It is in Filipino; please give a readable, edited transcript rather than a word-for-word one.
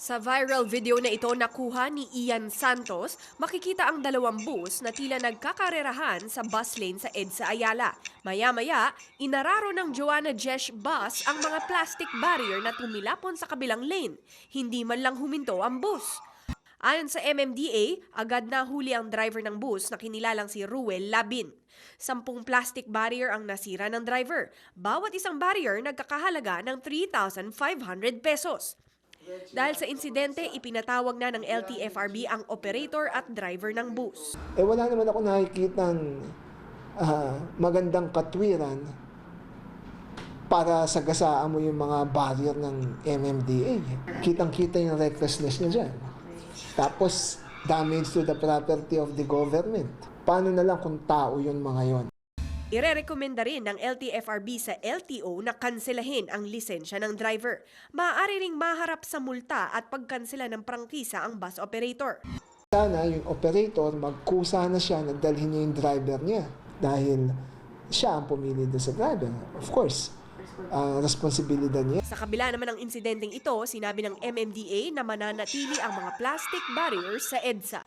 Sa viral video na ito nakuha ni Ian Santos, makikita ang dalawang bus na tila nagkakarerahan sa bus lane sa EDSA Ayala. Maya-maya, inararo ng Joanna Jesh bus ang mga plastic barrier na tumilapon sa kabilang lane. Hindi man lang huminto ang bus. Ayon sa MMDA, agad nahuli ang driver ng bus na kinilalang si Ruel Labin. 10 plastic barrier ang nasira ng driver. Bawat isang barrier nagkakahalaga ng 3,500 pesos. Dahil sa insidente, ipinatawag na ng LTFRB ang operator at driver ng bus. Wala naman ako nakikitang magandang katwiran para sagasaan mo yung mga barrier ng MMDA. Kitang-kita yung recklessness niya dyan. Tapos, damage to the property of the government. Paano na lang kung tao yun mga yon? Irerekomenda rin ng LTFRB sa LTO na kanselahin ang lisensya ng driver. Maaari ring maharap sa multa at pagkansela ng prangkisa ang bus operator. Sana yung operator magkusa na siya na dalhin niya yung driver niya dahil siya ang pumili doon sa driver. Of course, responsibilidad niya. Sa kabila naman ng insidenteng ito, sinabi ng MMDA na mananatili ang mga plastic barriers sa EDSA.